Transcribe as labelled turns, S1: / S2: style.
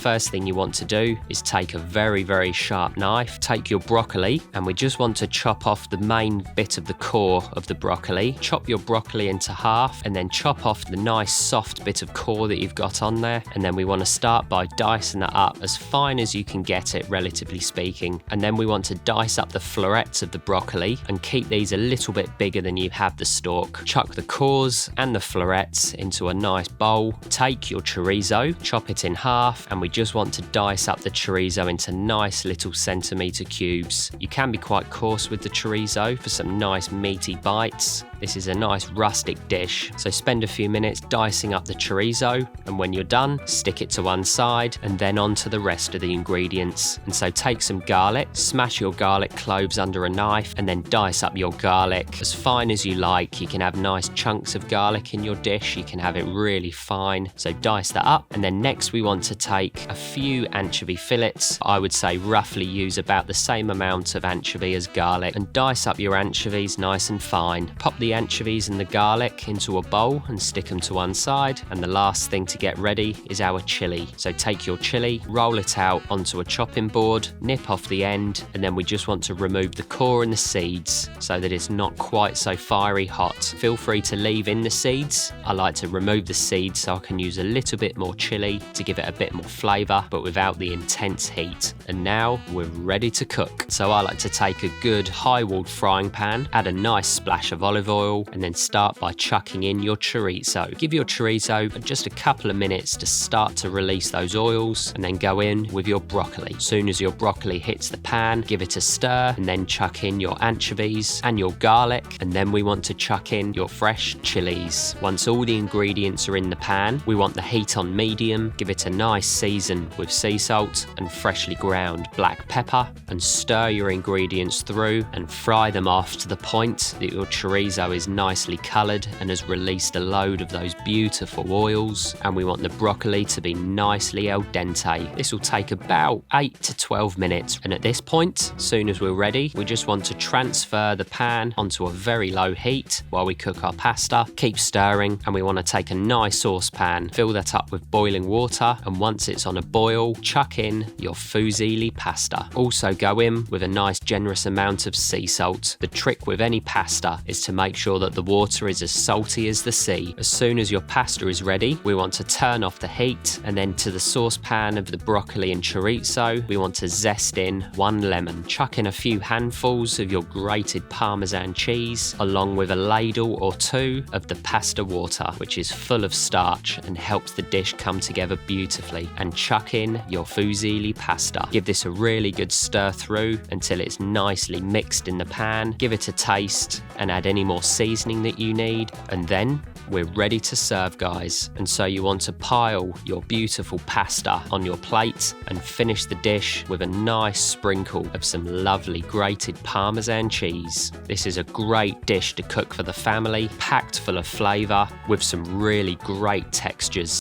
S1: first thing you want to do is take a very sharp knife, take your broccoli, and we just want to chop off the main bit of the core of the broccoli. Chop your broccoli into half and then chop off the nice soft bit of core that you've got on there. And then we want to start by dicing that up as fine as you can get it, relatively speaking. And then we want to dice up the florets of the broccoli and keep these a little bit bigger than you have the stalk. Chuck the cores and the florets into a nice bowl. Take your chorizo, chop it in half, and we just want to dice up the chorizo into nice little centimetre cubes. You can be quite coarse with the chorizo for some nice meaty bites. This is a nice rustic dish, so spend a few minutes dicing up the chorizo, and when you're done, stick it to one side and then on to the rest of the ingredients. And so take some garlic, smash your garlic cloves under a knife, and then dice up your garlic as fine as you like. You can have nice chunks of garlic in your dish, you can have it really fine, so dice that up. And then next we want to take a few anchovy fillets. I would say roughly use about the same amount of anchovy as garlic, and dice up your anchovies nice and fine. Pop the anchovies and the garlic into a bowl and stick them to one side. And the last thing to get ready is our chili. So take your chili, roll it out onto a chopping board, nip off the end, and then we just want to remove the core and the seeds so that it's not quite so fiery hot. Feel free to leave in the seeds. I like to remove the seeds so I can use a little bit more chili to give it a bit more flavour, but without the intense heat. And now we're ready to cook. So I like to take a good high-walled frying pan, add a nice splash of olive oil, and then start by chucking in your chorizo. Give your chorizo just a couple of minutes to start to release those oils, and then go in with your broccoli. As soon as your broccoli hits the pan, give it a stir, and then chuck in your anchovies and your garlic, and then we want to chuck in your fresh chilies. Once all the ingredients are in the pan, we want the heat on medium. Give it a nice season with sea salt and freshly ground black pepper, and stir your ingredients through and fry them off to the point that your chorizo is nicely coloured and has released a load of those beautiful oils. And we want the broccoli to be nicely al dente. This will take about 8 to 12 minutes. And at this point, as soon as we're ready, we just want to transfer the pan onto a very low heat while we cook our pasta. Keep stirring, and we want to take a nice saucepan, fill that up with boiling water, and once it's on a boil, chuck in your fusilli pasta. Also go in with a nice generous amount of sea salt. The trick with any pasta is to make sure that the water is as salty as the sea. As soon as your pasta is ready, we want to turn off the heat, and then to the saucepan of the broccoli and chorizo, we want to zest in 1 lemon. Chuck in a few handfuls of your grated Parmesan cheese, along with a ladle or 2 of the pasta water, which is full of starch and helps the dish come together beautifully. And chuck in your fusilli pasta. Give this a really good stir through until it's nicely mixed in the pan. Give it a taste and add any more seasoning that you need, and then we're ready to serve, guys. And so you want to pile your beautiful pasta on your plate and finish the dish with a nice sprinkle of some lovely grated Parmesan cheese. This is a great dish to cook for the family, packed full of flavour with some really great textures.